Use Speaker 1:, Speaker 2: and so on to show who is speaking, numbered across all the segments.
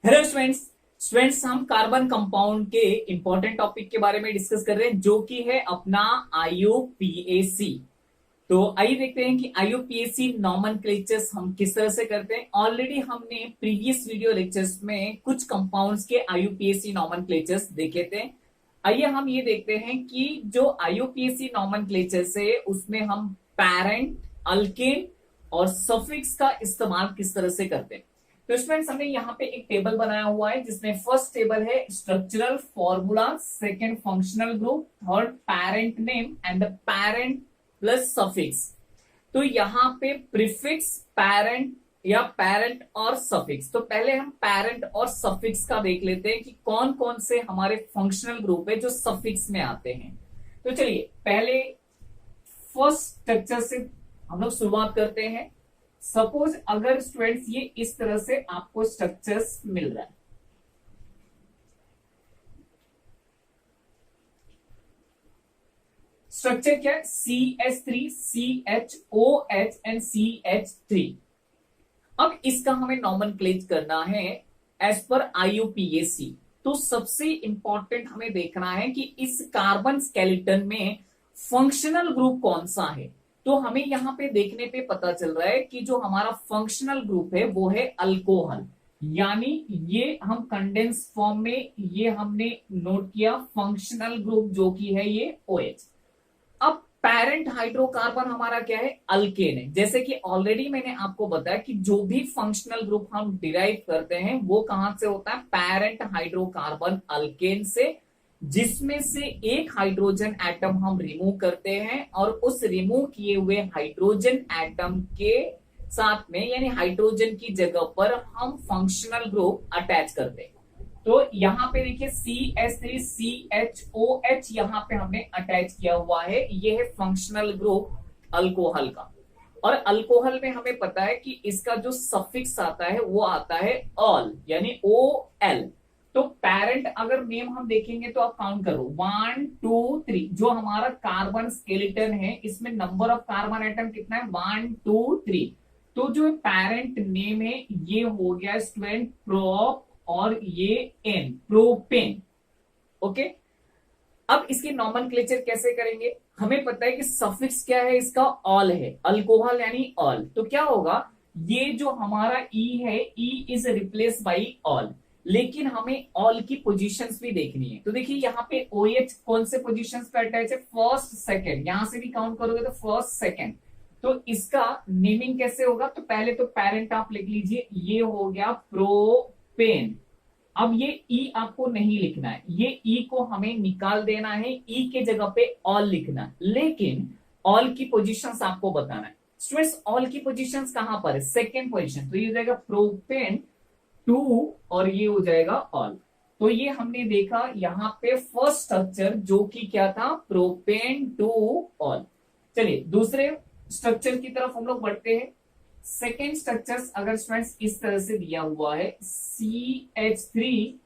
Speaker 1: Hello students हम carbon compound के important topic के बारे में डिस्कस कर रहे हैं जो कि है अपना आईयूपीएसी। तो आइए देखते हैं कि आईयूपीएसी नॉमेनक्लेचर्स हम किस तरह से करते हैं। ऑलरेडी हमने प्रीवियस वीडियो लेक्चर्स में कुछ कंपाउंड्स के आईयूपीएसी नॉमेनक्लेचर्स देखे थे। आइए हम ये देखते हैं कि जो आईयूपीएसी नॉमेनक्लेचर्स है उसमें हम पैरेंट, अल्केन और सफिक्स का इस्तेमाल किस तरह से करते हैं। तो स्टूडेंट्स हमने यहाँ पे एक टेबल बनाया हुआ है जिसमें फर्स्ट टेबल है structural formula, second functional group, third parent name and the parent plus suffix. तो यहाँ पे प्रीफिक्स, पैरेंट या पैरेंट और सफिक्स। तो पहले हम पैरेंट और सफिक्स का देख लेते हैं कि कौन कौन से हमारे फंक्शनल ग्रुप है जो सफिक्स में आते हैं। तो चलिए पहले फर्स्ट स्ट्रक्चर से हम लोग शुरुआत करते हैं। सपोज अगर स्टूडेंट्स ये इस तरह से आपको स्ट्रक्चर्स मिल रहा है, स्ट्रक्चर क्या है? CH3, CHOH and CH3। अब इसका हमें नॉमेनक्लेचर करना है एज पर आईयूपीएसी। तो सबसे इंपॉर्टेंट हमें देखना है कि इस कार्बन स्केलेटन में फंक्शनल ग्रुप कौन सा है। तो हमें यहां पे देखने पे पता चल रहा है कि जो हमारा फंक्शनल ग्रुप है वो है अल्कोहल, यानी ये हम कंडेंस फॉर्म में ये हमने नोट किया फंक्शनल ग्रुप जो कि है ये OH। अब पैरेंट हाइड्रोकार्बन हमारा क्या है? अल्केन है। जैसे कि ऑलरेडी मैंने आपको बताया कि जो भी फंक्शनल ग्रुप हम डिराइव करते हैं वो कहां से होता है? पैरेंट हाइड्रोकार्बन अल्केन से, जिसमें से एक हाइड्रोजन एटम हम रिमूव करते हैं और उस रिमूव किए हुए हाइड्रोजन एटम के साथ में यानी हाइड्रोजन की जगह पर हम फंक्शनल ग्रुप अटैच करते हैं। तो यहां पे देखिए CH3CHOH यहां पे हमने अटैच किया हुआ है, ये है फंक्शनल ग्रुप अल्कोहल का। और अल्कोहल में हमें पता है कि इसका जो सफिक्स आता है वो आता है ऑल यानी OL। तो पैरेंट अगर नेम हम देखेंगे तो आप काउंट करो 1 2 3। जो हमारा कार्बन स्केलेटन है इसमें नंबर ऑफ कार्बन एटम कितना है? 1 2 3। तो जो पैरेंट नेम है ये हो गया स्टूडेंट प्रोप और ये एन, प्रोपेन। ओके, अब इसकी नॉमेनक्लेचर कैसे करेंगे? हमें पता है कि सफिक्स क्या है इसका? ऑल है, अल्कोहल यानी ऑल। तो क्या होगा? ये जो हमारा ई है, ई इज रिप्लेस बाई ऑल, लेकिन हमें ऑल की पोजीशंस भी देखनी है। तो देखिए यहाँ पे OH कौन से पोजीशंस पे अटैच है? फर्स्ट सेकंड, यहां से भी काउंट करोगे तो फर्स्ट सेकंड। तो इसका नेमिंग कैसे होगा? तो पहले तो पैरेंट आप लिख लीजिए, ये हो गया प्रोपेन। अब ये ई आपको नहीं लिखना है, ये ई को हमें निकाल देना है, ई के जगह पे ऑल लिखना है, लेकिन ऑल की पोजीशंस आपको बताना है। स्टूडेंट्स ऑल की पोजीशंस कहां पर है? Second position. तो ये हो जाएगा प्रोपेन 2 और ये हो जाएगा ऑल। तो ये हमने देखा यहां पे फर्स्ट स्ट्रक्चर जो कि क्या था? Propane 2 all. चलिए दूसरे स्ट्रक्चर की तरफ हम लोग बढ़ते हैं। सेकेंड स्ट्रक्चर्स अगर स्टूडेंट्स इस तरह से दिया हुआ है CH3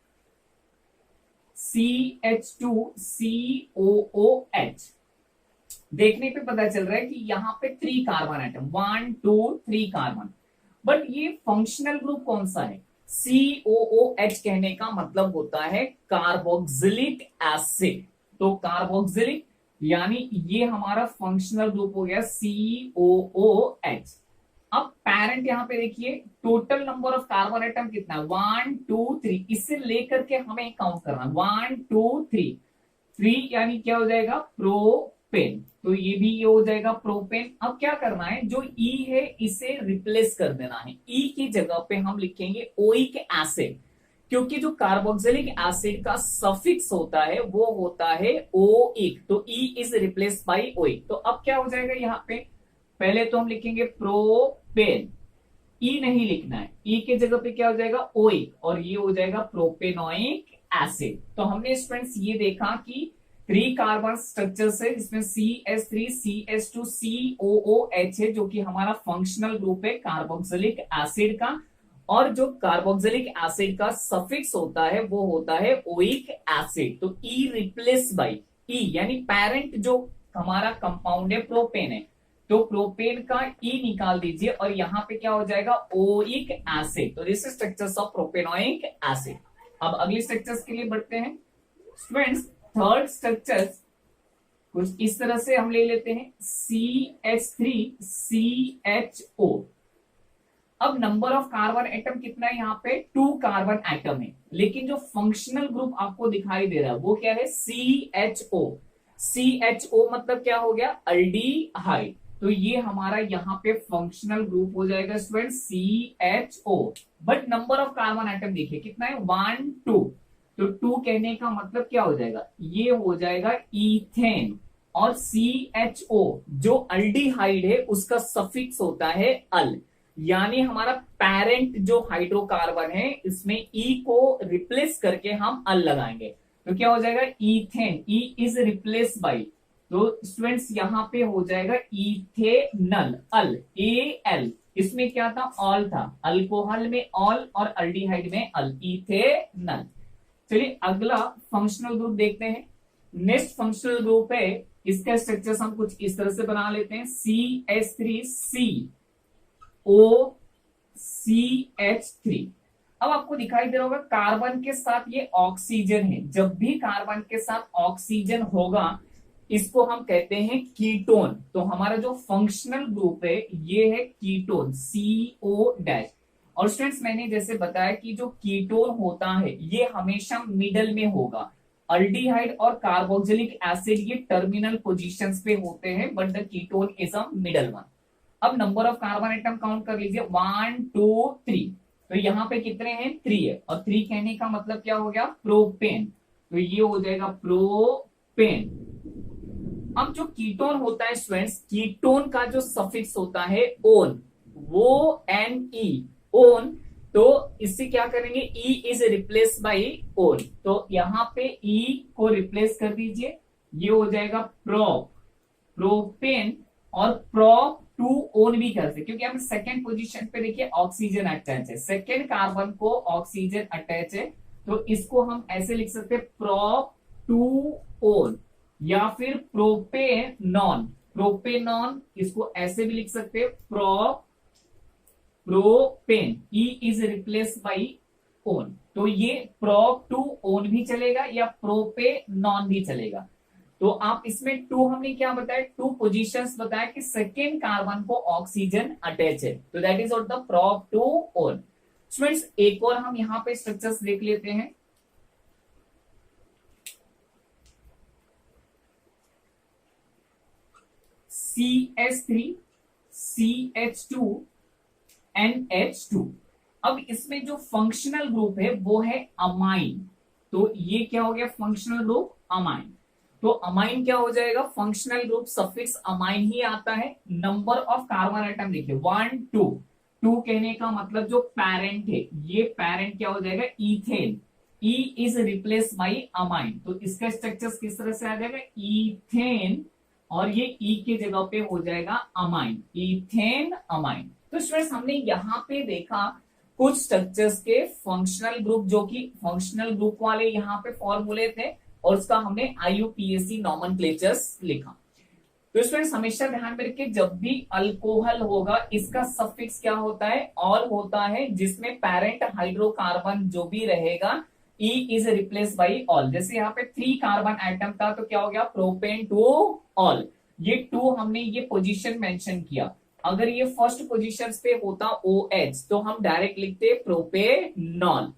Speaker 1: CH2 COOH, देखने पे पता चल रहा है कि यहां पे 3 कार्बन एटम, 1 2 3 कार्बन। बट ये फंक्शनल ग्रुप कौन सा है? COOH कहने का मतलब होता है कार्बोक्सिलिक एसिड। तो कार्बोक्सिलिक यानी ये हमारा फंक्शनल ग्रुप हो गया COOH। अब पैरेंट यहां पे देखिए total number of carbon atom कितना है? 1 2 3। इससे लेकर के हमें काउंट करना 1 2 3। 3 यानी क्या हो जाएगा? प्रोपेन। तो ये भी ये हो जाएगा प्रोपेन। अब क्या करना है? जो ई है इसे रिप्लेस कर देना है, ई की जगह पे हम लिखेंगे ओइक एसिड, क्योंकि जो कार्बोक्सिलिक एसिड का सफिक्स होता है वो होता है ओइक। तो ई इज रिप्लेस बाई ओइक। तो अब क्या हो जाएगा यहाँ पे? पहले तो हम लिखेंगे प्रोपेन, ई नहीं लिखना है, ई के जगह पे क्या हो जाएगा? ओइक, और ये हो जाएगा प्रोपेनोइक एसिड। तो हमने स्टूडेंट्स ये देखा कि 3 कार्बन स्ट्रक्चर है जिसमें CH3 CH2 COOH है जो कि हमारा फंक्शनल ग्रुप है कार्बोक्सिलिक एसिड का, और जो कार्बोक्सिलिक एसिड का सफिक्स होता है वो होता है ओइक एसिड। तो ई रिप्लेस बाई ई यानी पैरेंट जो हमारा कंपाउंड है प्रोपेन है, तो प्रोपेन का ई निकाल दीजिए और यहां पे क्या हो जाएगा, ओइक एसिड। तो this structures of propanoic acid. अब अगले स्ट्रक्चर्स के लिए बढ़ते हैं स्टूडेंट्स। थर्ड स्ट्रक्चर्स कुछ इस तरह से हम ले लेते हैं, CH3CHO। अब नंबर ऑफ कार्बन एटम कितना है, यहाँ पे 2 कार्बन एटम है, लेकिन जो फंक्शनल ग्रुप आपको दिखाई दे रहा है वो क्या है, CHO। CHO मतलब क्या हो गया, अल्डीहाइड। तो ये हमारा यहाँ पे फंक्शनल ग्रुप हो जाएगा student CHO। But number of carbon atom देखिए कितना है, 1 2। तो 2 कहने का मतलब क्या हो जाएगा, ये हो जाएगा इथेन। और CHO जो अल्डीहाइड है उसका सफिक्स होता है अल, यानी हमारा पेरेंट जो हाइड्रोकार्बन है इसमें ई को रिप्लेस करके हम अल लगाएंगे, तो क्या हो जाएगा, ethane. E is replace by, तो स्टूडेंट्स यहां पे हो जाएगा इथेनल, अल ए एल। इसमें क्या था, ऑल था, अल्कोहल में ऑल और अल्डीहाइड में अल, इथेनल। चलिए अगला फंक्शनल ग्रुप देखते हैं। नेक्स्ट फंक्शनल ग्रुप है, इसका स्ट्रक्चर हम कुछ इस तरह से बना लेते हैं, CH3COCH3। अब आपको दिखाई दे रहा होगा कार्बन के साथ ये ऑक्सीजन है, जब भी कार्बन के साथ ऑक्सीजन होगा इसको हम कहते हैं कीटोन। तो हमारा जो फंक्शनल ग्रुप है ये है कीटोन, CO-। और स्टूडेंट्स मैंने जैसे बताया कि जो कीटोन होता है ये हमेशा मिडल में होगा, अल्डीहाइड और कार्बोक्सिलिक एसिड ये टर्मिनल पोजीशंस पे होते हैं, but the ketone is a middle one. अब number of carbon atom count कर लीजिए, 1 2 3। तो यहाँ पे कितने हैं, 3 है, और 3 कहने का मतलब क्या हो गया, प्रोपेन। तो ये हो जाएगा प्रोपेन। अब जो कीटोन होता है स्टूडेंट्स, कीटोन का जो सफिक्स होता है ओन, वो NE, ओन। तो इससे क्या करेंगे, ई इज रिप्लेस बाई ओन, तो यहां पे ई को रिप्लेस कर दीजिए, ये हो जाएगा प्रोप, प्रोपेन। और प्रोप टू ओन भी कर सकते, क्योंकि हम सेकेंड पोजीशन पे देखिए ऑक्सीजन अटैच है, सेकेंड कार्बन को ऑक्सीजन अटैच है, तो इसको हम ऐसे लिख सकते हैं प्रोप टू ओन, या फिर प्रोपेनॉन, प्रोपेनॉन इसको ऐसे भी लिख सकते हैं prop propane, E is replace by one. तो ये प्रोप टू ओन भी चलेगा या प्रोपेनॉन भी चलेगा। तो आप इसमें 2 हमने क्या बताया, 2 पोजीशंस बताया कि सेकेंड कार्बन को ऑक्सीजन अटैच है, तो that is out the prop two own. Students एक और हम यहां पे स्ट्रक्चर्स देख लेते हैं। CH3CH2NH2। अब इसमें जो फंक्शनल ग्रुप है वो है अमाइन। तो ये क्या हो गया, फंक्शनल ग्रुप अमाइन। तो अमाइन क्या हो जाएगा, फंक्शनल ग्रुप सफिक्स अमाइन ही आता है। नंबर ऑफ कार्बन आइटम देखिए 1 2। 2 कहने का मतलब जो पेरेंट है, ये पेरेंट क्या हो जाएगा, ethane. E is replace by amine, तो इसका स्ट्रक्चर किस तरह से आ जाएगा, इथेन, और ये ई के जगह पे हो जाएगा अमाइन, इथेन अमाइन। तो स्टूडेंट्स हमने यहां पे देखा कुछ स्ट्रक्चर्स के फंक्शनल ग्रुप, जो कि फंक्शनल ग्रुप वाले यहाँ पे फॉर्मूले थे, और उसका हमने IUPAC नॉमेनक्लेचर्स लिखा। तो स्टूडेंट्स हमेशा ध्यान में रखिए, जब भी अल्कोहल होगा इसका सफिक्स क्या होता है, ऑल होता है, जिसमें पेरेंट हाइड्रोकार्बन जो भी रहेगा ई इज रिप्लेस बाई ऑल। जैसे यहाँ पे 3 कार्बन एटम था तो क्या हो गया, प्रोपेन टू ऑल। ये 2 हमने ये पोजीशन मेंशन किया। अगर ये फर्स्ट पोजीशन पे होता OH तो हम डायरेक्ट लिखते प्रोपेनॉल।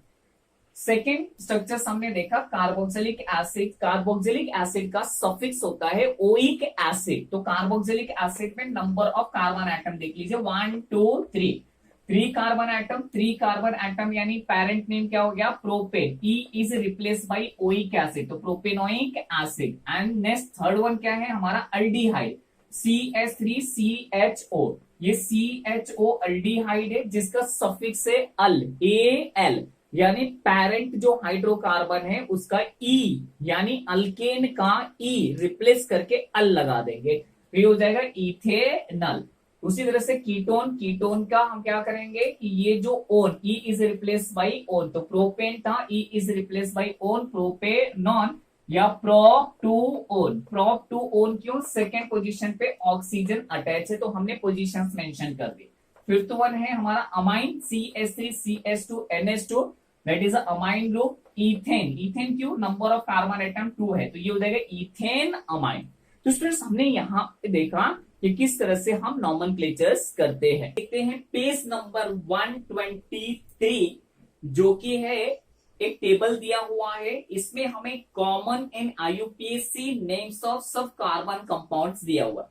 Speaker 1: सेकेंड स्ट्रक्चर हमने देखा कार्बोक्सिलिक एसिड, कार्बोक्सिलिक एसिड का सफिक्स होता है ओइक एसिड। तो कार्बोक्सिलिक एसिड में नंबर ऑफ कार्बन एटम देख लीजिए 1 2 3। 3 कार्बन एटम, 3 कार्बन एटम यानी पेरेंट नेम क्या हो गया, propane. E is replace by oic acid, तो propanoic acid. And next third one क्या है हमारा, अल्डीहाइड, CH3CHO। ये CHO अल्डीहाइड है जिसका सफिक्स है अल, AL, यानी पेरेंट जो हाइड्रोकार्बन है उसका ई यानी अल्केन का ई रिप्लेस करके अल लगा देंगे, तो ये हो जाएगा इथेनल। उसी तरह से कीटोन, कीटोन का हम क्या करेंगे कि ये जो one, E is replace by one, तो प्रोपेन था, E is replace by one, propanone. या prop two one. Prop two one क्यों? सेकेंड पोजीशन पे ऑक्सीजन अटैच है तो हमने पोजीशंस मेंशन कर दी। फिफ्थ वन है हमारा amine CH3CH2NH2, that is amine group. Ethane, ethane क्यों? नंबर ऑफ कार्बन एटम 2 है तो ये हो जाएगा इथेन अमाइन। तो स्टूडेंट्स हमने यहाँ पे देखा कि किस तरह से हम नॉमेनक्लेचर्स करते हैं। देखते हैं पेज नंबर 123 जो कि है एक टेबल दिया हुआ है, इसमें हमें common in IUPAC names of सब कार्बन कंपाउंड्स दिया हुआ।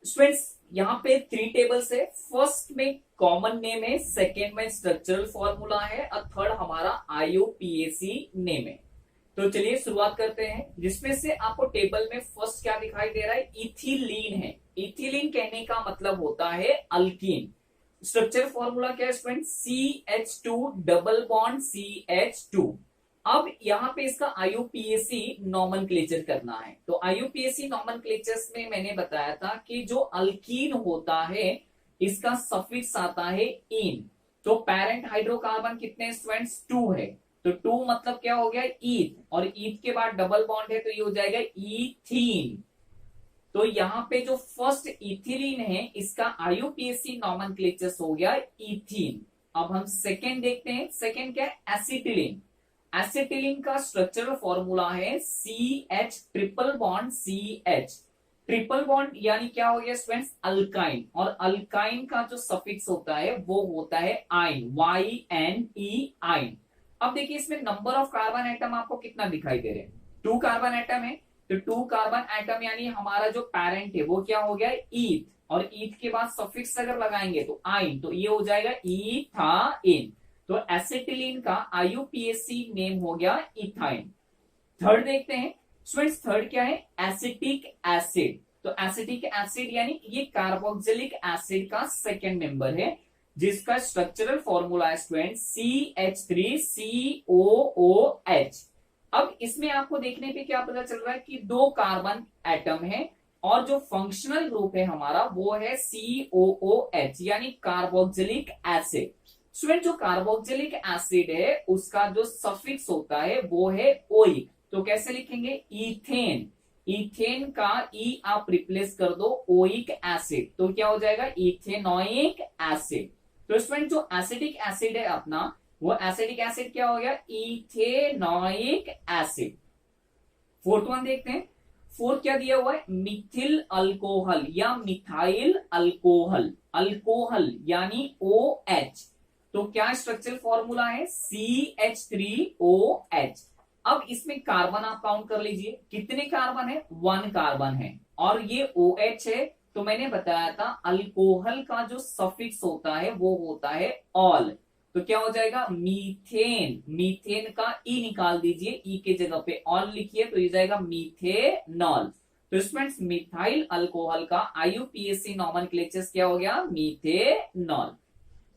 Speaker 1: स्टूडेंट्स यहाँ पे 3 टेबल्स है। फर्स्ट में कॉमन नेम है, सेकेंड में स्ट्रक्चरल फॉर्मूला है और थर्ड हमारा IUPAC नेम है। तो चलिए शुरुआत करते हैं, जिसमें से आपको टेबल में फर्स्ट क्या दिखाई दे रहा है? इथिलीन है। इथिलीन कहने का मतलब होता है अल्कीन। स्ट्रक्चर फॉर्मूला क्या है student? CH2 double bond CH2। अब यहाँ पे इसका IUPAC नॉमेनक्लेचर करना है। तो IUPAC नॉमेनक्लेचर्स में मैंने बताया था कि जो अल्कीन होता है इसका सफिक्स आता है इन। तो पेरेंट हाइड्रोकार्बन कितने स्टूडेंट्स? 2 है, तो 2 मतलब क्या हो गया? ईथ, और ईथ के बाद डबल बॉन्ड है तो ये हो जाएगा इथीन। तो यहाँ पे जो फर्स्ट इथिलीन है इसका IUPAC नॉमेनक्लेचर हो गया इथीन। अब हम सेकेंड देखते हैं। सेकेंड क्या है? एसिटिलीन। एसिटिलीन का स्ट्रक्चरल फॉर्मूला है CH triple bond CH। Triple bond यानी क्या हो गया स्टूडेंट्स? अल्काइन, और अल्काइन का जो सफिक्स होता है वो होता है आइन, YNE आइन। अब देखिए इसमें नंबर ऑफ कार्बन एटम आपको कितना दिखाई दे रहे हैं? 2 कार्बन एटम है, तो 2 कार्बन एटम यानी हमारा जो पेरेंट है वो क्या हो गया? ईथ, और ईथ के बाद सफिक्स अगर लगाएंगे तो आइन, तो ये हो जाएगा इथाइन। तो एसिटिलीन का IUPAC नेम हो गया इथाइन। थर्ड देखते हैं स्टूडेंट्स। थर्ड क्या है? Acetic acid. तो एसिटिक एसिड यानी ये कार्बोक्सिलिक एसिड का सेकेंड मेंबर है, जिसका स्ट्रक्चरल फॉर्मूला है स्टूडेंट CH3COOH। अब इसमें आपको देखने पे क्या पता चल रहा है कि 2 कार्बन एटम है और जो फंक्शनल ग्रुप है हमारा वो है COOH यानी कार्बोक्सिलिक एसिड। स्टूडेंट जो कार्बोक्सिलिक एसिड है उसका जो सफिक्स होता है वो है ओइक। तो कैसे लिखेंगे? इथेन। इथेन का ई आप रिप्लेस कर दो ओइक एसिड, तो क्या हो जाएगा? Ethanoic acid. तो स्टूडेंट जो एसिडिक एसिड है अपना वो एसिडिक एसिड क्या हो गया? Ethanoic acid. फोर्थ वन देखते हैं। फोर्थ क्या दिया हुआ है? मिथिल अल्कोहल या मिथाइल अल्कोहल। अल्कोहल यानी OH। तो क्या स्ट्रक्चरल फॉर्मूला है? CH3OH। अब इसमें कार्बन आप काउंट कर लीजिए, कितने कार्बन है? 1 कार्बन है, और ये OH है। तो मैंने बताया था अल्कोहल का जो सफिक्स होता है वो होता है ऑल। तो क्या हो जाएगा? मीथेन। मीथेन का ई निकाल दीजिए, ई के जगह पे ऑल लिखिए तो ये जाएगा मीथेनॉल। तो स्टूडेंट्स मिथाइल अल्कोहल का IUPAC नॉमेनक्लेचर क्या हो गया? मीथेनॉल।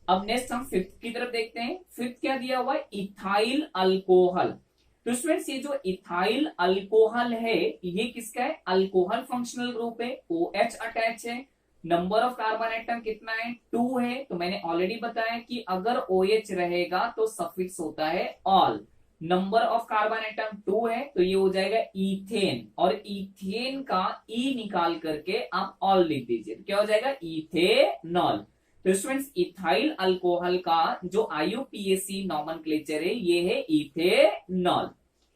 Speaker 1: अब नेक्स्ट हम फिफ्थ की तरफ देखते हैं। फिफ्थ क्या दिया हुआ है? Ethyl alcohol. तो स्टूडेंट्स ये जो इथाइल अल्कोहल है ये किसका है? अल्कोहल फंक्शनल ग्रुप है, OH अटैच है। नंबर ऑफ कार्बन एटम कितना है? 2 है। तो मैंने ऑलरेडी बताया कि अगर OH रहेगा तो सफिक्स होता है all. Number of carbon atom 2 है तो ये हो जाएगा इथेन, और इथेन का ई निकाल करके आप ऑल लिख दीजिए तो क्या हो जाएगा? इथेनॉल। तो स्टूडेंट्स इथाइल अल्कोहल का जो IUPAC नॉमेनक्लेचर है ये है इथेनॉल।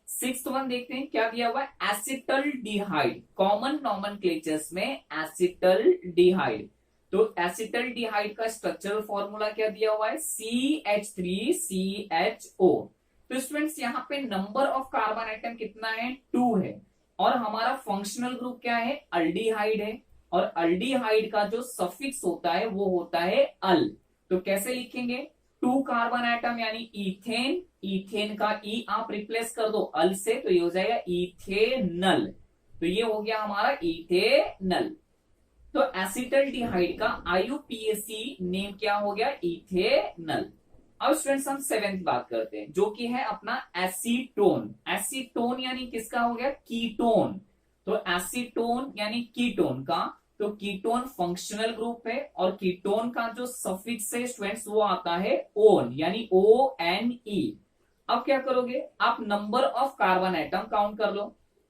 Speaker 1: सिक्स्थ वन देखते हैं क्या दिया हुआ है? एसिटल्डिहाइड। कॉमन नॉमेनक्लेचर्स में एसिटल्डिहाइड। तो एसिटल्डिहाइड का स्ट्रक्चरल फॉर्मूला क्या दिया हुआ है? CH3CHO। तो स्टूडेंट्स यहाँ पे नंबर ऑफ कार्बन आइटम कितना है? 2 है, और हमारा फंक्शनल ग्रुप क्या है? अल्डिहाइड है, और अल्डिहाइड का जो सफिक्स होता है वो होता है अल। तो कैसे लिखेंगे? 2 कार्बन एटम यानी इथेन, इथेन का ई आप रिप्लेस कर दो अल से तो ये हो जाएगा इथेनल। तो ये हो गया हमारा इथेनल। तो एसिटल्डिहाइड का IUPAC नेम क्या हो गया? इथेनल। अब स्टूडेंट्स हम सेवेंथ बात करते हैं जो कि है अपना एसीटोन। एसीटोन यानी किसका हो गया? कीटोन। तो एसीटोन यानी कीटोन का, तो कीटोन फंक्शनल ग्रुप है, और कीटोन का जो सफिक्स है स्टूडेंट्स वो आता है ओन यानी ONE। अब क्या करोगे, आप number of carbon atom count कर लो।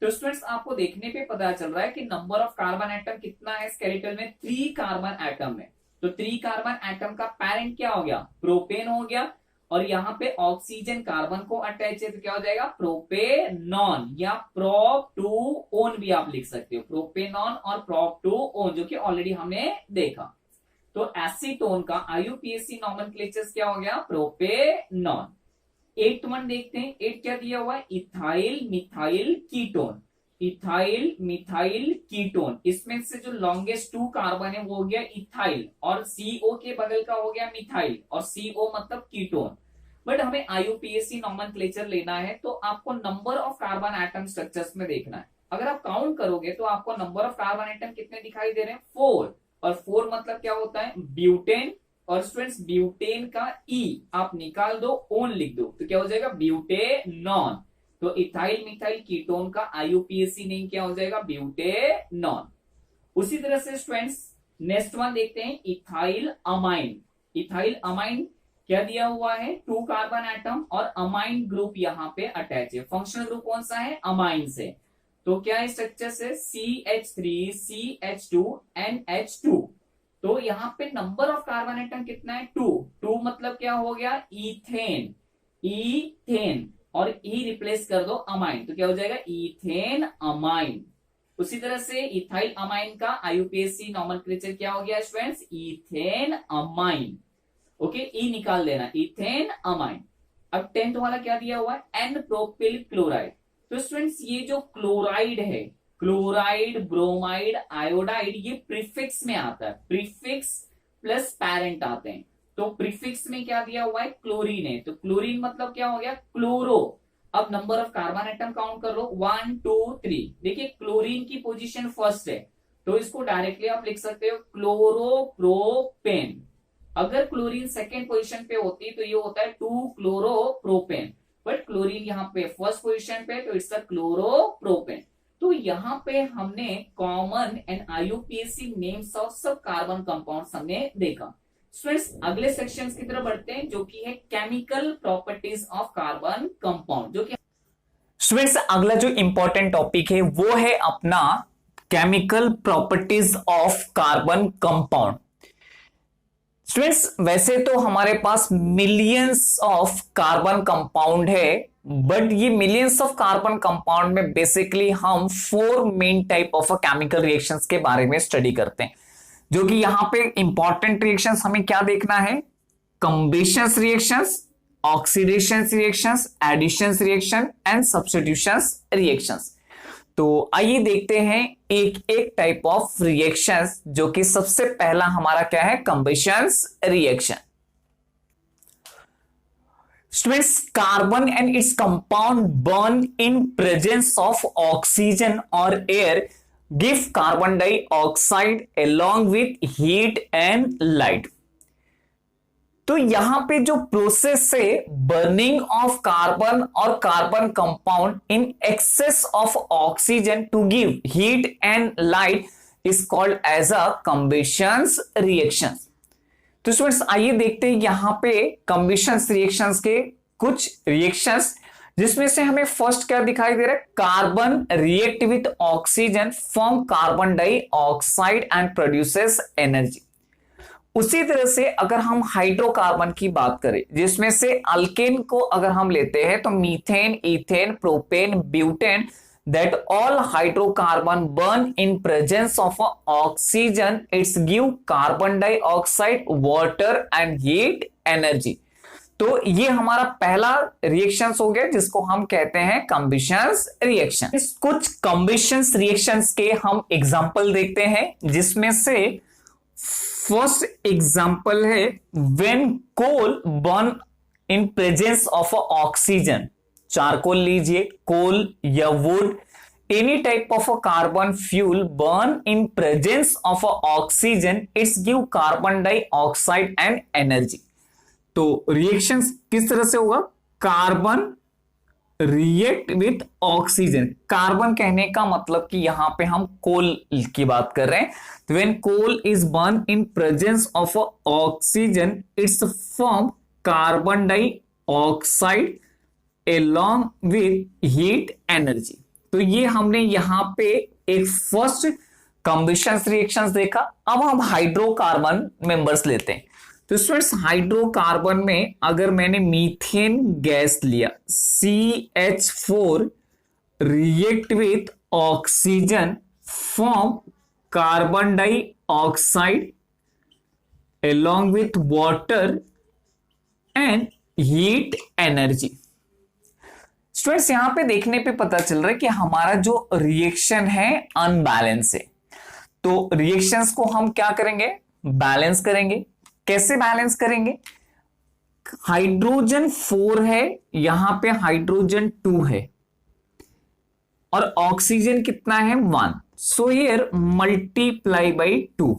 Speaker 1: तो स्टूडेंट्स आपको देखने पे पता चल रहा है कि नंबर ऑफ कार्बन एटम कितना है स्केलेटल में, 3 कार्बन एटम है। तो 3 कार्बन एटम का पेरेंट क्या हो गया, प्रोपेन हो गया, और यहाँ पे ऑक्सीजन कार्बन को अटैच है तो क्या हो जाएगा, प्रोपेनॉन, या प्रोप टू ओन भी आप लिख सकते हो, प्रोपेनॉन और प्रोप टू ओन, जो कि ऑलरेडी हमने देखा। तो एसीटोन का आईयूपीएसी नॉमेनक्लेचर क्या हो गया, प्रोपेनॉन। 8 देखते हैं, 8 क्या दिया हुआ है, ethyl methyl ketone, ethyl methyl ketone. इसमें से जो लॉन्गेस्ट 2 कार्बन है वो हो गया इथाइल, और सीओ के बगल का हो गया मिथाइल, और सीओ मतलब कीटोन। बट हमें आईयूपीएसी नॉमेनक्लेचर लेना है तो आपको number of carbon atom structures में देखना है। अगर आप काउंट करोगे तो आपको नंबर ऑफ कार्बन एटम कितने दिखाई दे रहे हैं, 4, और 4 मतलब क्या होता है, ब्यूटेन। और स्टूडेंट्स ब्यूटेन का ई आप निकाल दो, ओन लिख दो, तो क्या हो जाएगा, ब्यूटेनॉन। तो इथाइल मिथाइल कीटोन का आईयूपीएसी नेम क्या हो जाएगा, ब्यूटेनॉन। उसी तरह से स्टूडेंट्स नेक्स्ट वन देखते हैं, इथाइल अमाइन। इथाइल अमाइन क्या दिया हुआ है, 2 कार्बन एटम, और अमाइन ग्रुप यहाँ पे अटैच है। फंक्शनल ग्रुप कौन सा है, अमाइन से। तो क्या स्ट्रक्चर से CH3 CH2 NH2। तो यहाँ पे नंबर ऑफ कार्बन एटम कितना है, 2। 2 मतलब क्या हो गया, इथेन, इथेन, और ई रिप्लेस कर दो अमाइन, तो क्या हो जाएगा, इथेन अमाइन। उसी तरह से इथाइल अमाइन का आईयूपीएसी नॉमेनक्लेचर क्या हो गया स्टूडेंट्स, इथेन अमाइन। ओके, ई निकाल देना, इथेन अमाइन। अब 10th वाला क्या दिया हुआ है, एन प्रोपिल क्लोराइड। तो स्टूडेंट्स ये जो क्लोराइड है, क्लोराइड ब्रोमाइड आयोडाइड, ये प्रीफिक्स में आता है, प्रीफिक्स प्लस पैरेंट आते हैं। तो प्रीफिक्स में क्या दिया हुआ है, क्लोरीन है, तो क्लोरीन मतलब क्या हो गया, क्लोरो। अब number of carbon atom count कर लो, 1 2 3। देखिए क्लोरीन की पोजीशन फर्स्ट है, तो इसको डायरेक्टली आप लिख सकते हो क्लोरोप्रोपेन। अगर क्लोरीन सेकेंड पोजीशन पे होती तो ये होता है 2 क्लोरोप्रोपेन, बट क्लोरीन यहाँ पे फर्स्ट पोजीशन पे, तो इट्स अ क्लोरोप्रोपेन। तो यहाँ पे हमने common and IUPAC names of सब कार्बन कंपाउंड्स हमने देखा। स्टूडेंट्स अगले सेक्शंस की तरफ बढ़ते हैं, जो कि है chemical properties of carbon compound. जो कि
Speaker 2: स्टूडेंट्स अगला जो इंपॉर्टेंट टॉपिक है वो है अपना chemical properties of carbon compound. Students वैसे तो हमारे पास मिलियंस ऑफ कार्बन कंपाउंड है, बट ये मिलियंस ऑफ कार्बन कंपाउंड में बेसिकली हम 4 main type of chemical reactions के बारे में स्टडी करते हैं। जो कि यहां पे इंपॉर्टेंट रिएक्शंस हमें क्या देखना है, combustion reactions, oxidation reactions, addition reaction and substitution reactions. तो आइए देखते हैं एक एक टाइप ऑफ रिएक्शंस, जो कि सबसे पहला हमारा क्या है, combustion reaction. Students carbon and its compound burn in presence of oxygen और air give carbon dioxide along with heat and light। तो यहां पे जो प्रोसेस है बर्निंग ऑफ कार्बन और carbon compound in excess of oxygen to give heat and light is called as a combustion reaction. तो students आइए देखते हैं यहां पे कंबिशन रिएक्शंस के कुछ रिएक्शंस, जिसमें से हमें फर्स्ट क्या दिखाई दे रहा है, carbon react with oxygen form carbon dioxide and produces energy. उसी तरह से अगर हम हाइड्रोकार्बन की बात करें, जिसमें से अल्केन को अगर हम लेते हैं तो methane, ethane, propane, butane, that all hydrocarbon burn in presence of oxygen, it's give carbon dioxide, water and heat energy। तो ये हमारा पहला रिएक्शन हो गया, जिसको हम कहते हैं कंबिशन रिएक्शन। कुछ कंबिशन रिएक्शंस के हम एग्जांपल देखते हैं, जिसमें से फर्स्ट एग्जांपल है when coal burn in presence of oxygen. Charcoal लीजिए, कोल या wood, any type of carbon fuel burn in presence of oxygen, it's give carbon dioxide and energy. तो रिएक्शन किस तरह से होगा, carbon react with oxygen. Carbon कहने का मतलब कि यहां पे हम कोल की बात कर रहे हैं। तो when coal is burn in presence of oxygen, it's form carbon dioxide along with heat energy। तो ये हमने यहां पे एक फर्स्ट कंबशन रिएक्शंस देखा। अब हम हाइड्रोकार्बन मेंबर्स लेते हैं। तो स्टूडेंट्स हाइड्रोकार्बन में अगर मैंने मीथेन गैस लिया CH4 react with oxygen form carbon dioxide along with water and heat energy। Students यहां पे देखने पे पता चल रहा है कि हमारा जो रिएक्शन है अनबैलेंस है। तो रिएक्शंस को हम क्या करेंगे, बैलेंस करेंगे। कैसे बैलेंस करेंगे, हाइड्रोजन 4 है, यहां पे हाइड्रोजन 2 है और ऑक्सीजन कितना है 1। So here multiply by 2।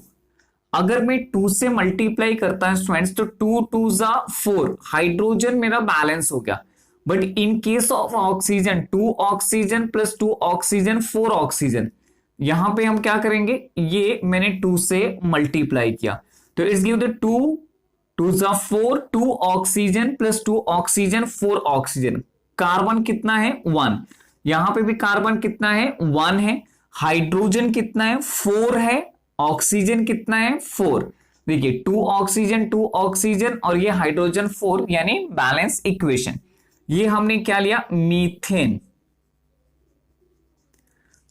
Speaker 2: अगर मैं 2 से मल्टीप्लाई करता हूं स्टूडेंट्स तो 2 2 जा 4, हाइड्रोजन मेरा बैलेंस हो गया। But in case of oxygen 2 oxygen plus 2 oxygen 4 oxygen, यहां पे हम क्या करेंगे, ये मैंने 2 से मल्टीप्लाई किया तो इट्स गिव द 2 2 जा 4, 2 oxygen plus 2 oxygen 4 oxygen. Carbon कितना है 1, यहां पे भी कार्बन कितना है 1 है, हाइड्रोजन कितना है 4 है, ऑक्सीजन कितना है 4। देखिए 2 ऑक्सीजन और ये हाइड्रोजन 4 यानी बैलेंस इक्वेशन। ये हमने क्या लिया, methane.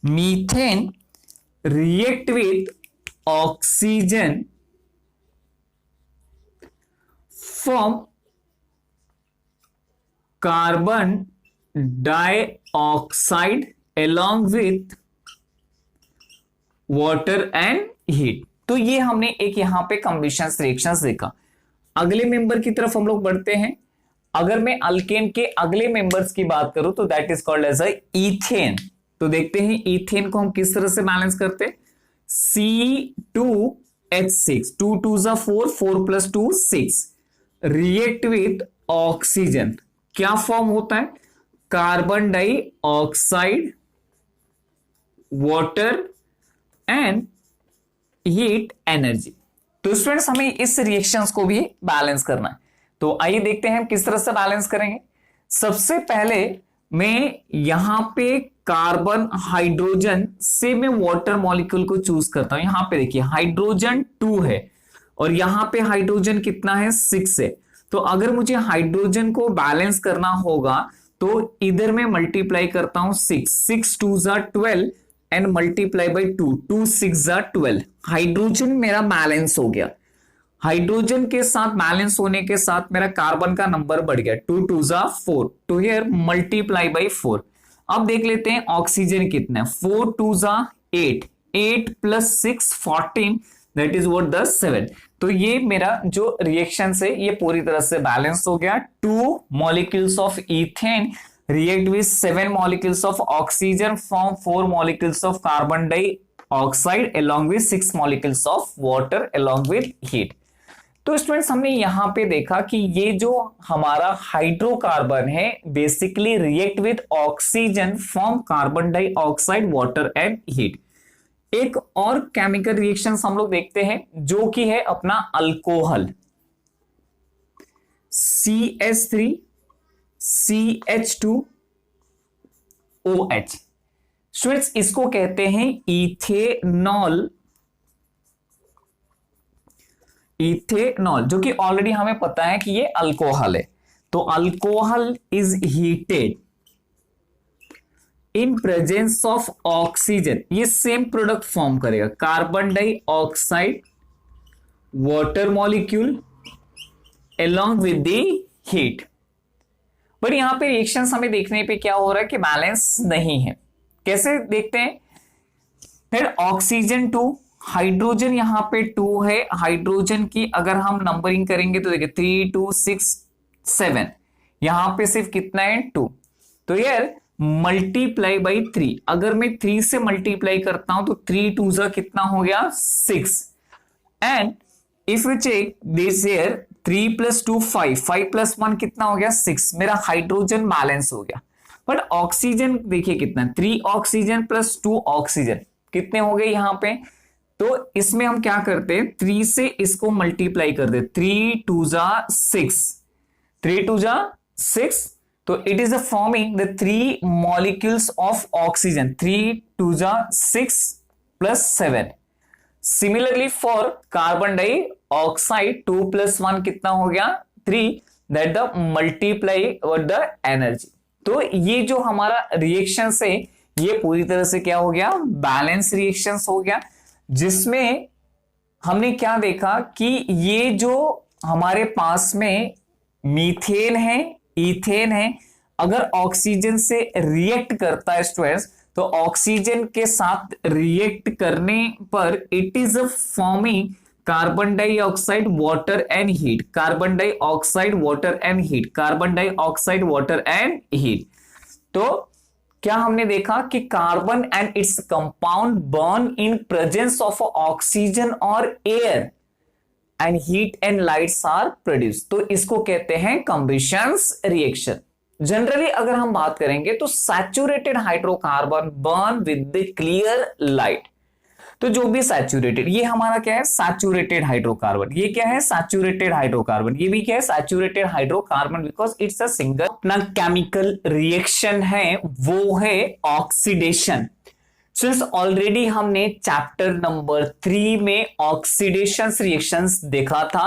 Speaker 2: Methane react with oxygen form carbon dioxide along with water and heat. तो ये हमने एक यहां पे कंबशन रिएक्शंस देखा। अगले मेंबर की तरफ हम लोग बढ़ते हैं। अगर मैं अल्केन के अगले मेंबर्स की बात करूं तो that is called as ethane. तो देखते हैं ईथेन को हम किस तरह से बैलेंस करते हैं। C2H6, 2 2 जा 4, 4 प्लस 2 6 रिएक्ट विथ ऑक्सीजन, क्या फॉर्म होता है, carbon dioxide, water and heat energy. तो स्टूडेंट्स हमें इस रिएक्शंस को भी बैलेंस करना है। तो आइए देखते हैं हम किस तरह से बैलेंस करेंगे। सबसे पहले मैं यहां पे कार्बन हाइड्रोजन से मैं वाटर मॉलिक्यूल को चूज करता हूं। यहां पे देखिए हाइड्रोजन 2 है और यहां पे हाइड्रोजन कितना है 6 है। तो अगर मुझे हाइड्रोजन को बैलेंस करना होगा तो इधर मैं मल्टीप्लाई करता हूं 6 2 जा 12 एंड मल्टीप्लाई बाई 2 2 6 जा 12। हाइड्रोजन मेरा बैलेंस हो गया। हाइड्रोजन के साथ बैलेंस होने के साथ मेरा कार्बन का नंबर बढ़ गया 2 2 जा 4, तो हियर मल्टीप्लाई बाई 4। अब देख लेते हैं ऑक्सीजन कितना है, 4 2 जा 8, 8 plus 6 14, that is what the 7। तो ये मेरा जो रिएक्शन है ये पूरी तरह से बैलेंस हो गया। 2 molecules of ethane react with 7 molecules of oxygen form 4 molecules of carbon dioxide along with 6 molecules of water along with heat। तो स्टूडेंट्स हमने यहां पे देखा कि ये जो हमारा हाइड्रोकार्बन है basically react with oxygen form carbon dioxide, water and heat. एक और केमिकल रिएक्शन हम लोग देखते हैं जो कि है अपना अल्कोहल, CH3 CH2OH। स्टूडेंट्स इसको कहते हैं इथेनॉल। इथेनॉल जो कि ऑलरेडी हमें पता है कि ये अल्कोहल है। तो alcohol is heated in presence of oxygen, ये सेम प्रोडक्ट फॉर्म करेगा, carbon dioxide, water molecule along with the heat। But यहां पे रिएक्शंस हमें देखने पे क्या हो रहा है कि बैलेंस नहीं है। कैसे देखते हैं, फिर ऑक्सीजन 2, हाइड्रोजन यहां पे 2 है, हाइड्रोजन की अगर हम नंबरिंग करेंगे तो देखिए 3 2 6 7, यहां पे सिर्फ कितना है 2, तो यार मल्टीप्लाई बाई 3। अगर मैं 3 से मल्टीप्लाई करता हूं तो 3 2 जा कितना हो गया 6, and if you check this here 3 plus 2 5, 5 plus 1 कितना हो गया 6, मेरा हाइड्रोजन बैलेंस हो गया। बट ऑक्सीजन देखिए कितना, 3 ऑक्सीजन प्लस 2 ऑक्सीजन कितने हो गए यहां पे। तो इसमें हम क्या करते हैं, 3 से इसको मल्टीप्लाई कर दे, 3 2 जा 6, 3 2 जा 6, तो it is forming the 3 molecules of oxygen, 3 2 6 + 7। Similarly for carbon dioxide 2 + 1 कितना हो गया 3, that the multiply the energy. तो ये जो हमारा रिएक्शन है ये पूरी तरह से क्या हो गया, बैलेंस रिएक्शंस हो गया, जिसमें हमने क्या देखा कि ये जो हमारे पास में मीथेन है, इथेन है, अगर ऑक्सीजन से रिएक्ट करता है स्टूडेंट्स, तो ऑक्सीजन के साथ रिएक्ट करने पर it is forming carbon dioxide, water and heat, carbon dioxide, water and heat, carbon dioxide, water and heat. तो क्या हमने देखा कि carbon and its compound burn in presence of oxygen और air and heat and lights are produce. तो इसको कहते हैं कंबशंस रिएक्शन। जनरली अगर हम बात करेंगे तो saturated hydrocarbon burn with the clear light. तो जो भी सैचुरेटेड, ये हमारा क्या है सैचुरेटेड हाइड्रोकार्बन, ये क्या है सैचुरेटेड हाइड्रोकार्बन, ये भी क्या है saturated hydrocarbon, because it's a single अपना केमिकल रिएक्शन है वो है ऑक्सीडेशन। सिंस ऑलरेडी हमने चैप्टर नंबर 3 में ऑक्सीडेशन रिएक्शंस देखा था।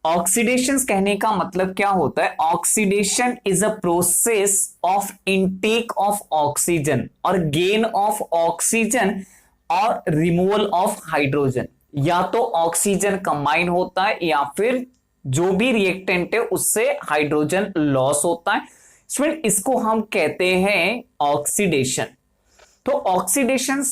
Speaker 2: ऑक्सीडेशन कहने का मतलब क्या होता है, oxidation is a process of intake of oxygen और गेन ऑफ ऑक्सीजन और रिमूवल ऑफ हाइड्रोजन। या तो ऑक्सीजन कंबाइन होता है या फिर जो भी रिएक्टेंट है उससे हाइड्रोजन लॉस होता है। स्टूडेंट इसको हम कहते हैं ऑक्सीडेशन। तो ऑक्सीडेशन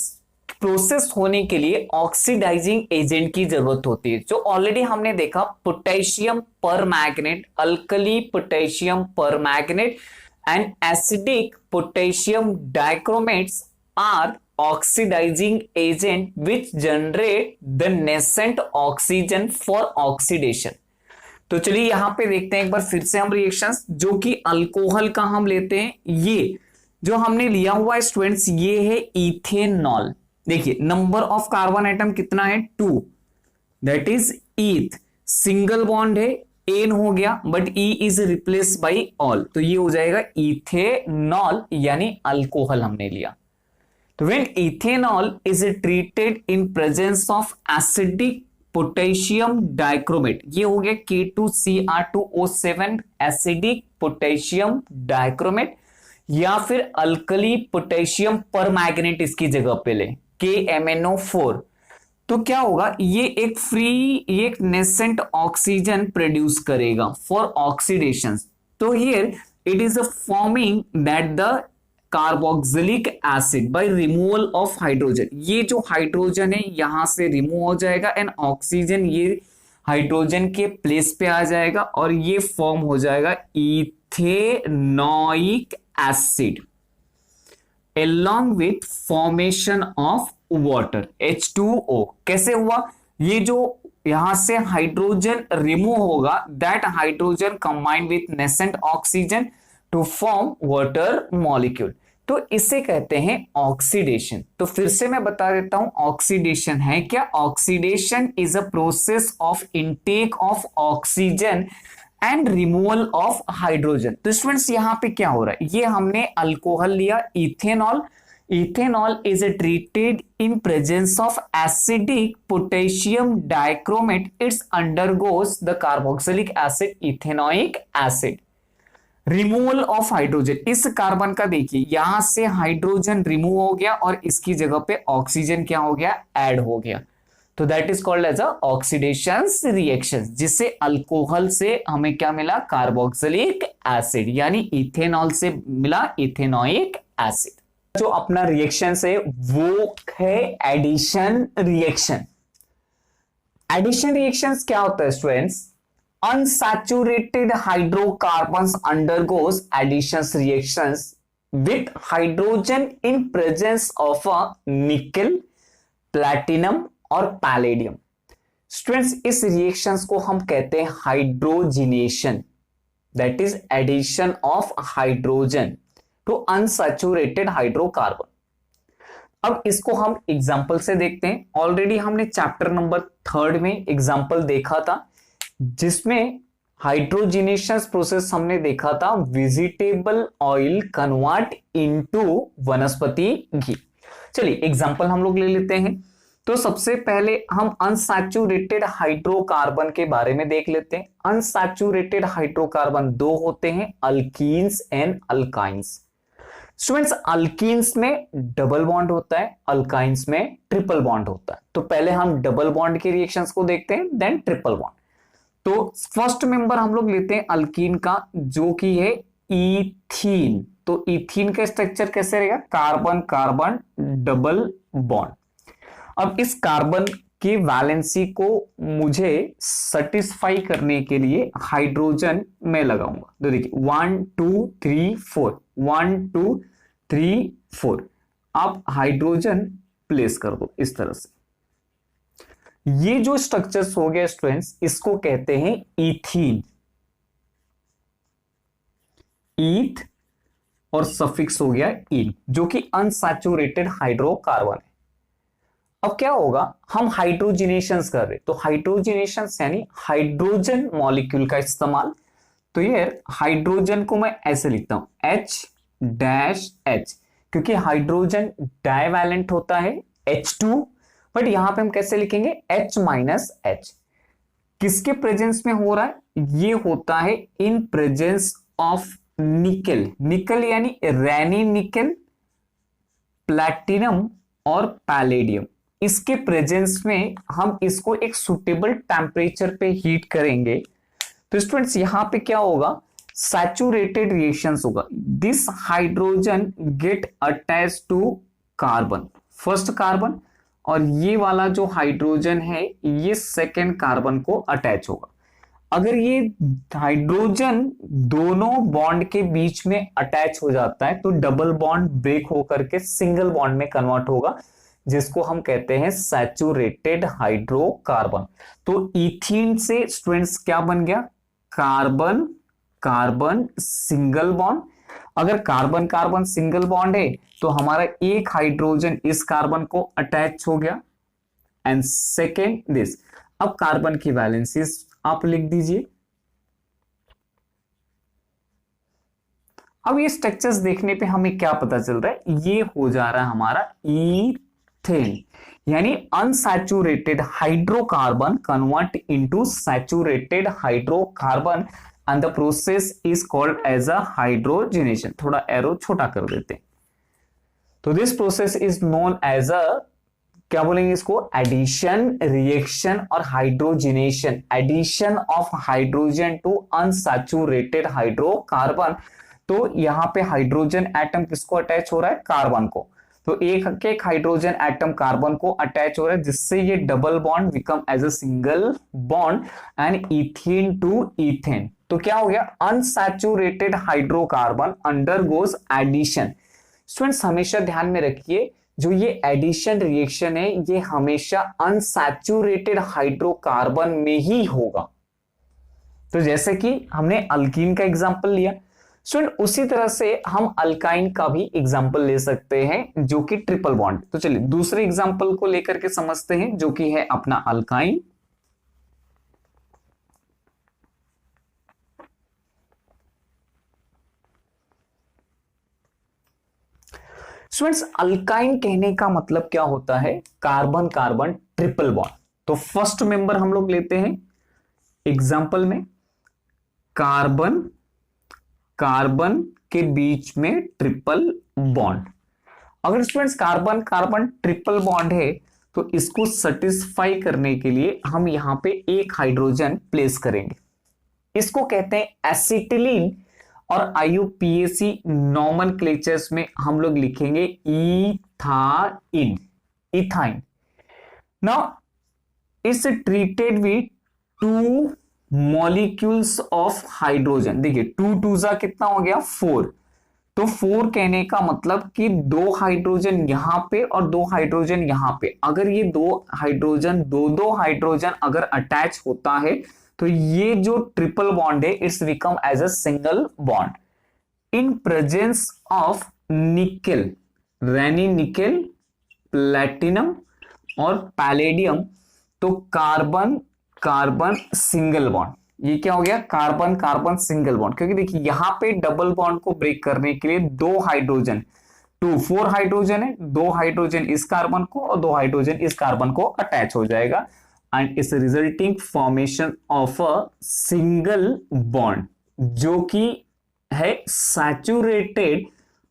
Speaker 2: प्रोसेस होने के लिए ऑक्सीडाइजिंग एजेंट की जरूरत होती है, जो ऑलरेडी हमने देखा potassium permanganate, alkali potassium permanganate and acidic potassium dichromates are oxidizing agent which generate the nascent oxygen for oxidation। तो चलिए यहां पे देखते हैं एक बार फिर से हम रिएक्शंस, जो कि अल्कोहल का हम लेते हैं। ये जो हमने लिया हुआ है स्टूडेंट्स ये है इथेनॉल। देखिए नंबर ऑफ कार्बन एटम कितना है 2, दैट इज ईथ, सिंगल बॉन्ड है एन हो गया but E is replace by all, तो ये हो जाएगा इथेनॉल यानी अल्कोहल हमने लिया। तो when ethanol is treated in presence of acidic potassium dichromate, ये हो गया K2Cr2O7 acidic potassium dichromate, या फिर अल्कली पोटेशियम परमैंगनेट इसकी जगह पे ले KMnO4। तो क्या होगा ये एक नेसेंट ऑक्सीजन प्रोड्यूस करेगा फॉर ऑक्सीडेशन। तो here it is forming that the carboxylic acid by removal of hydrogen. ये जो हाइड्रोजन है यहां से रिमूव हो जाएगा एंड ऑक्सीजन ये हाइड्रोजन के प्लेस पे आ जाएगा और ये फॉर्म हो जाएगा ethanoic acid along with formation of water H2O। कैसे हुआ, ये जो यहां से हाइड्रोजन रिमूव होगा that hydrogen combined with nascent oxygen to form water molecule. तो इसे कहते हैं ऑक्सीडेशन। तो फिर से मैं बता देता हूं ऑक्सीडेशन है क्या, oxidation is a process of intake of oxygen and removal of hydrogen. तो स्टूडेंट्स यहां पे क्या हो रहा है, ये हमने अल्कोहल लिया ethanol. Ethanol is treated in presence of acidic potassium dichromate, it's undergoes the carboxylic acid ethanoic acid. Removal of hydrogen, इस कार्बन का देखिए यहां से हाइड्रोजन रिमूव हो गया और इसकी जगह पे ऑक्सीजन क्या हो गया ऐड हो गया। तो that is called as a oxidation reaction, जिससे अल्कोहल से हमें क्या मिला कार्बोक्सिलिक एसिड, यानी इथेनॉल से मिला इथेनोइक एसिड। जो अपना रिएक्शन है वो है एडिशन रिएक्शन। एडिशन रिएक्शंस क्या होता है students, unsaturated hydrocarbons undergoes addition reactions with hydrogen in presence of a nickel, platinum और पैलेडियम। स्टूडेंट्स इस रिएक्शंस को हम कहते हैं hydrogenation, that is addition of hydrogen to unsaturated hydrocarbon. अब इसको हम एग्जांपल से देखते हैं। ऑलरेडी हमने चैप्टर नंबर 3 में एग्जांपल देखा था जिसमें हाइड्रोजिनेशन प्रोसेस हमने देखा था वेजिटेबल ऑयल कन्वर्ट इनटू वनस्पति घी। चलिए एग्जांपल हम लोग ले लेते हैं। तो सबसे पहले हम अनसैचुरेटेड हाइड्रोकार्बन के बारे में देख लेते हैं। अनसैचुरेटेड हाइड्रोकार्बन दो होते हैं, alkenes and alkynes. Students, alkenes में डबल बॉन्ड होता है, अल्काइंस में ट्रिपल बॉन्ड होता है। तो पहले हम डबल बॉन्ड के रिएक्शंस को देखते हैं, देन ट्रिपल बॉन्ड। तो फर्स्ट मेंबर हम लोग लेते हैं अल्कीन का, जो कि है इथीन। तो इथीन का स्ट्रक्चर कैसे रहेगा? Carbon carbon double bond. अब इस कार्बन की वैलेंसी को मुझे सेटिस्फाई करने के लिए हाइड्रोजन में लगाऊंगा। तो देखिए 1 2 3 4, 1 2 3 4। आप हाइड्रोजन प्लेस कर दो इस तरह से। ये जो स्ट्रक्चर्स हो गया स्टूडेंट्स, इसको कहते हैं इथीन। ईथ और सफिक्स हो गया इन, जो कि अनसैचुरेटेड हाइड्रोकार्बन है। अब क्या होगा, हम हाइड्रोजिनेशंस कर रहे, तो हाइड्रोजिनेशंस यानी हाइड्रोजन मॉलिक्यूल का इस्तेमाल। तो ये हाइड्रोजन को मैं ऐसे लिखता हूं H-H, क्योंकि हाइड्रोजन डाइवैलेंट होता है H2, बट यहां पे हम कैसे लिखेंगे H-H। किसके प्रेजेंस में हो रहा है? ये होता है इन प्रेजेंस ऑफ निकल। निकल यानी रैनी निकल, प्लैटिनम और पैलेडियम। इसके प्रेजेंस में हम इसको एक सुटेबल टेम्परेचर पे हीट करेंगे। तो स्टूडेंट्स यहां पे क्या होगा? सैचुरेटेड रिएक्शंस होगा। This hydrogen get attach to carbon, first carbon, और ये वाला जो हाइड्रोजन है ये सेकेंड कार्बन को अटैच होगा। अगर ये हाइड्रोजन दोनों बॉन्ड के बीच में अटैच हो जाता है तो डबल बॉन्ड ब्रेक होकर के सिंगल बॉन्ड में कन्वर्ट होगा, जिसको हम कहते हैं सैचुरेटेड हाइड्रोकार्बन। तो इथीन से स्टूडेंट्स क्या बन गया? Carbon carbon single bond. अगर कार्बन कार्बन सिंगल बॉन्ड है तो हमारा एक हाइड्रोजन इस कार्बन को अटैच हो गया, एंड सेकेंड दिस। अब कार्बन की वैलेंसीज आप लिख दीजिए। अब ये स्ट्रक्चर्स देखने पे हमें क्या पता चल रहा है? ये हो जा रहा है हमारा ईथेन, यानी unsaturated hydrocarbon convert into saturated hydrocarbon, and the process is called as a hydrogenation. थोड़ा एरो छोटा कर देते हैं। तो this process is known as a, क्या बोलेंगे इसको? एडिशन रिएक्शन और hydrogenation. Addition of hydrogen to unsaturated hydrocarbon. तो यहां पे हाइड्रोजन एटम किसको अटैच हो रहा है? कार्बन को। तो एक एक हाइड्रोजन एटम कार्बन को अटैच हो रहा है, जिससे ये double bond become as a single bond and ethene to ethane. तो क्या हो गया? Unsaturated hydrocarbon undergoes addition. Students हमेशा ध्यान में रखिए, जो ये एडिशन रिएक्शन है ये हमेशा अनसैचुरेटेड हाइड्रोकार्बन में ही होगा। तो जैसे कि हमने अल्कीन का एग्जांपल लिया, स्टूडेंट उसी तरह से हम अल्काइन का भी एग्जांपल ले सकते हैं, जो कि ट्रिपल बॉन्ड। तो चलिए दूसरे एग्जांपल को लेकर के समझते हैं, जो कि है अपना अल्काइन। स्टूडेंट्स अल्काइन कहने का मतलब क्या होता है? Carbon carbon triple bond. तो फर्स्ट मेंबर हम लोग लेते हैं एग्जांपल में, कार्बन कार्बन के बीच में ट्रिपल बॉन्ड। अगर students carbon carbon triple bond है तो इसको सेटिस्फाई करने के लिए हम यहां पे एक हाइड्रोजन प्लेस करेंगे। इसको कहते हैं एसिटिलीन, और IUPAC नॉमेनक्लेचर्स में हम लोग लिखेंगे ethyne, ethyne. Now it's treated with 2 molecules of hydrogen. देखिए 2 2 जा कितना हो गया? 4। तो 4 कहने का मतलब कि 2 हाइड्रोजन यहां पे और 2 हाइड्रोजन यहां पे। अगर ये 2 हाइड्रोजन दो हाइड्रोजन अगर अटैच होता है तो ये जो ट्रिपल बॉन्ड है it's become as a single bond in presence of nickel, Raney nickel, platinum और पैलेडियम। तो कार्बन कार्बन सिंगल बॉन्ड। ये क्या हो गया, कार्बन कार्बन सिंगल बॉन्ड, क्योंकि देखिए यहां पे डबल बॉन्ड को ब्रेक करने के लिए दो हाइड्रोजन, 4 हाइड्रोजन है, दो हाइड्रोजन इस कार्बन को और दो हाइड्रोजन इस कार्बन को अटैच हो जाएगा एंड इस resulting formation of a single bond जो कि है सैचुरेटेड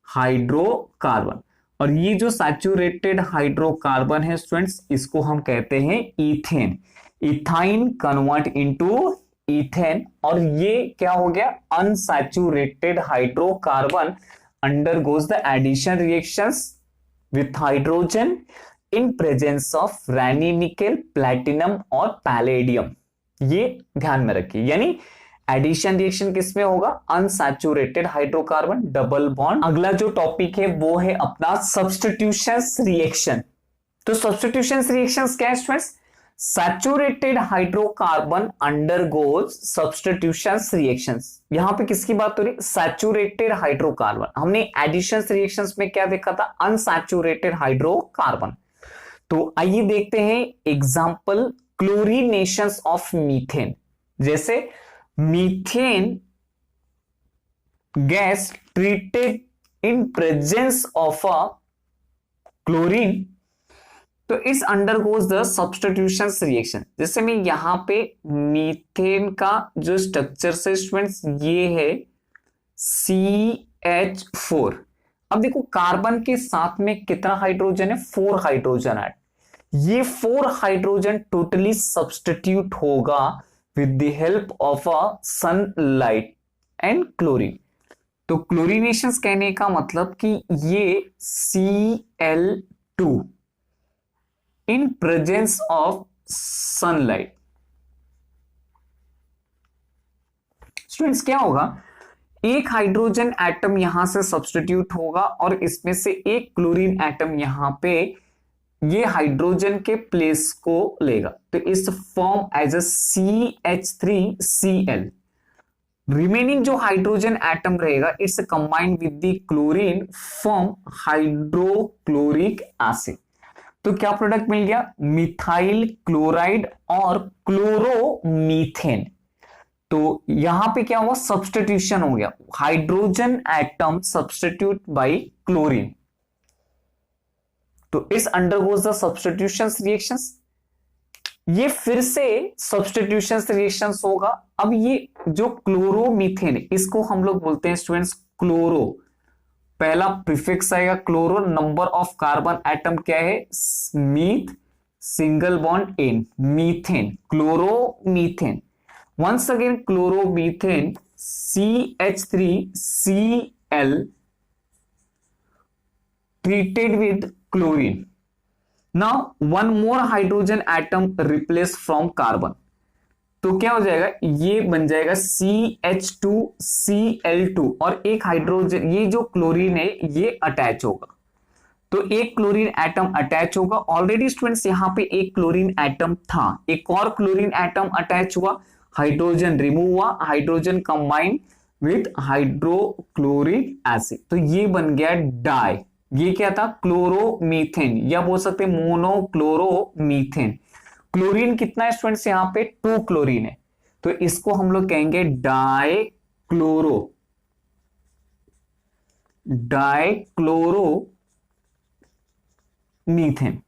Speaker 2: हाइड्रोकार्बन। और ये जो सैचुरेटेड हाइड्रोकार्बन है स्टूडेंट्स, इसको हम कहते हैं ethane. Ethyne convert into ethane, और ये क्या हो गया, unsaturated hydrocarbon undergoes the addition reactions with hydrogen in presence of Raney nickel, platinum और पैलेडियम। ये ध्यान में रखिए, यानी एडिशन रिएक्शन किसमें होगा, अनसैचुरेटेड हाइड्रोकार्बन डबल बॉन्ड। अगला जो टॉपिक है वो है अपना सब्स्टिट्यूशंस रिएक्शन। तो सब्स्टिट्यूशंस रिएक्शंस क्या है students, saturated hydrocarbon undergoes substitutions reactions. यहां पे किसकी बात हो रही, सैचुरेटेड हाइड्रोकार्बन। हमने एडिशंस रिएक्शंस में क्या देखा था, अनसैचुरेटेड हाइड्रोकार्बन। तो आइए देखते हैं एग्जांपल क्लोरीनेशंस ऑफ मीथेन। जैसे methane gas treated in presence of a chlorine, तो इस अंडरगोज द सब्स्टिट्यूशंस रिएक्शन। जैसे मैं यहां पे मीथेन का जो स्ट्रक्चर से स्टूडेंट्स ये है CH4। अब देखो कार्बन के साथ में कितना हाइड्रोजन है, 4 हाइड्रोजन है। ये 4 हाइड्रोजन टोटली सब्स्टिट्यूट होगा with the help of a sunlight and chlorine. तो क्लोरीनेशंस कहने का मतलब कि ये Cl2 in presence of sunlight। Students क्या होगा, एक हाइड्रोजन एटम यहां से सब्स्टिट्यूट होगा और इसमें से एक क्लोरीन एटम यहां पे ये हाइड्रोजन के प्लेस को लेगा, तो इस form as a CH3Cl। Remaining जो हाइड्रोजन एटम रहेगा it's combined with the chlorine form hydrochloric acid. तो क्या प्रोडक्ट मिल गया, मिथाइल क्लोराइड और क्लोरोमीथेन। तो यहां पे क्या हुआ, सब्स्टिट्यूशन हो गया, hydrogen atom substitute by chlorine. तो इस अंडरगोज द सब्स्टिट्यूशंस रिएक्शंस। ये फिर से सब्स्टिट्यूशंस रिएक्शंस होगा। अब ये जो क्लोरोमीथेन, इसको हम लोग बोलते हैं स्टूडेंट्स क्लोरो, पहला प्रीफिक्स आएगा chloro, number of carbon atom क्या है, meth, single bond ane, methane, chloromethane. Once again chloromethane CH3Cl treated with chlorine. Now one more hydrogen atom replaced from carbon, तो क्या हो जाएगा, ये बन जाएगा CH2Cl2 और एक हाइड्रोजन, ये जो क्लोरीन है ये अटैच होगा, तो एक क्लोरीन एटम अटैच होगा। ऑलरेडी स्टूडेंट्स यहां पे एक क्लोरीन एटम था, एक और क्लोरीन एटम अटैच हुआ, हाइड्रोजन रिमूव हुआ, hydrogen combine with hydrochloric acid, तो ये बन गया डाई। ये क्या था, क्लोरोमीथेन, या बोल सकते मोनोक्लोरोमीथेन। क्लोरीन कितना है स्टूडेंट्स, यहां पे 2 क्लोरीन है, तो इसको हम लोग कहेंगे dichloromethane.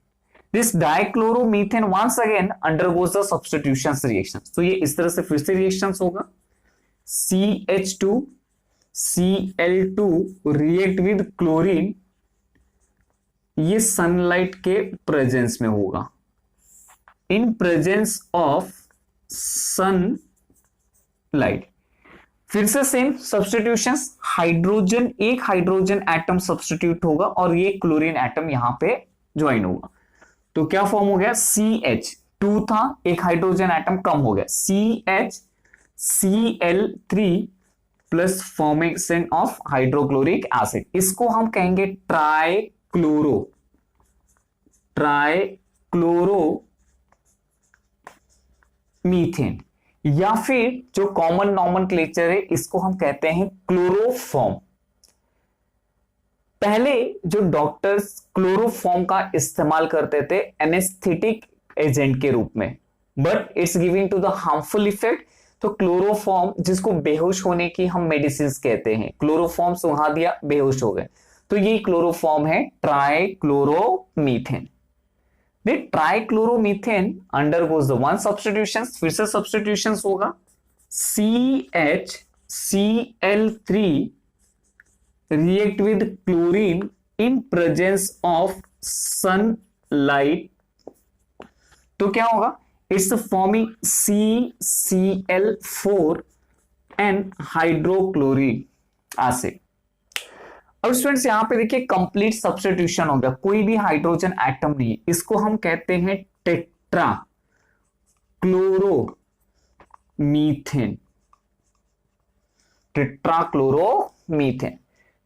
Speaker 2: This dichloromethane once again undergoes the substitutions reactions. तो ये इस तरह से फिर से रिएक्शंस होगा, CH2Cl2 रिएक्ट विद क्लोरीन, ये सनलाइट के प्रेजेंस में होगा, इन प्रेजेंस ऑफ सनलाइट। फिर से सेम सब्स्टिट्यूशंस, हाइड्रोजन, एक हाइड्रोजन एटम सब्स्टिट्यूट होगा और ये क्लोरीन एटम यहां पे ज्वाइन होगा, तो क्या फॉर्म हो गया, CH2 था, एक हाइड्रोजन एटम कम हो गया, CHCl3 plus formation of hydrochloric acid. इसको हम कहेंगे ट्राइक्लोरोमीथेन, या फिर जो कॉमन नॉमेनक्लेचर है इसको हम कहते हैं क्लोरोफॉर्म। पहले जो डॉक्टर्स क्लोरोफॉर्म का इस्तेमाल करते थे एनेस्थेटिक एजेंट के रूप में, but it's giving to the harmful effect, तो क्लोरोफॉर्म, जिसको बेहोश होने की हम मेडिसिन कहते हैं, क्लोरोफॉर्म सुंघा दिया बेहोश हो गए, तो ये क्लोरोफॉर्म है ट्राइक्लोरोमीथेन। The trichloromethane undergoes the one substitution, फिर से substitutions होगा, CHCl3 react with chlorine in presence of sunlight, तो क्या होगा, it's forming CCl4 and hydrochloric acid। अब स्टूडेंट्स यहां पे देखिए कंप्लीट सब्स्टिट्यूशन हो गया, कोई भी हाइड्रोजन एटम नहीं है, इसको हम कहते हैं टेट्रा क्लोरोमीथेन, टेट्राक्लोरोमीथेन।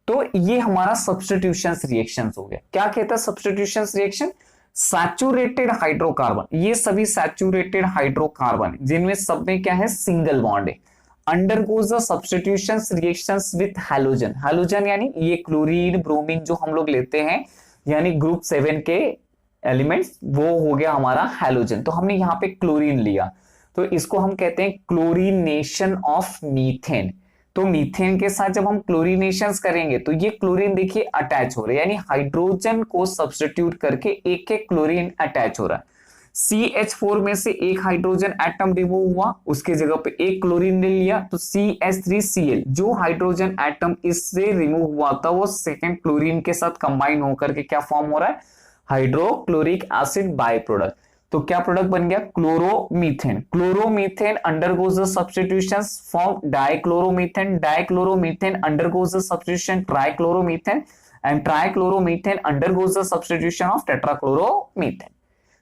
Speaker 2: तो ये हमारा सब्स्टिट्यूशन रिएक्शन हो गया। क्या कहता है सब्स्टिट्यूशन रिएक्शन? सैचुरेटेड हाइड्रोकार्बन, ये सभी सैचुरेटेड हाइड्रोकार्बन जिनमें सब में क्या है, सिंगल बॉन्ड है, undergoes the substitutions reactions with halogen। halogen यानी ये क्लोरीन ब्रोमीन जो हम लोग लेते हैं, यानी ग्रुप 7 के एलिमेंट्स, वो हो गया हमारा हैलोजन। तो हमने यहाँ पे क्लोरीन लिया, तो इसको हम कहते हैं क्लोरीनेशन ऑफ मीथेन। तो मीथेन के साथ जब हम क्लोरीनेशन करेंगे तो ये क्लोरीन देखिए अटैच हो रहा है, यानी हाइड्रोजन को सब्स्टिट्यूट करके एक एक क्लोरीन अटैच हो रहा है। CH4 में से एक हाइड्रोजन एटम रिमूव हुआ, उसके जगह पे एक क्लोरीन ने लिया, तो CH3Cl जो हाइड्रोजन एटम इससे रिमूव हुआ था वो सेकेंड क्लोरीन के साथ कंबाइन होकर के क्या फॉर्म हो रहा है, हाइड्रोक्लोरिक एसिड बाय प्रोडक्ट। तो क्या प्रोडक्ट बन गया, chloromethane. Chloromethane undergoes the substitutions form dichloromethane, dichloromethane undergoes the substitution trichloromethane, and trichloromethane undergoes the substitution of tetrachloromethane.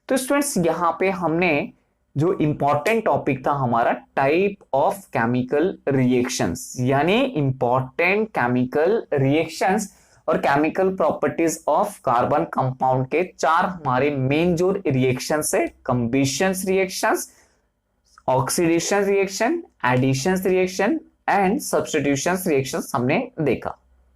Speaker 2: तो स्टूडेंट्स यहाँ पे हमने जो इंपॉर्टेंट टॉपिक था हमारा टाइप ऑफ केमिकल रिएक्शंस, यानी इंपॉर्टेंट केमिकल रिएक्शंस और chemical properties of carbon compound के चार हमारे मेन जो रिएक्शंस है, combustion reactions, oxidation reaction, addition reaction and substitution reactions हमने देखा।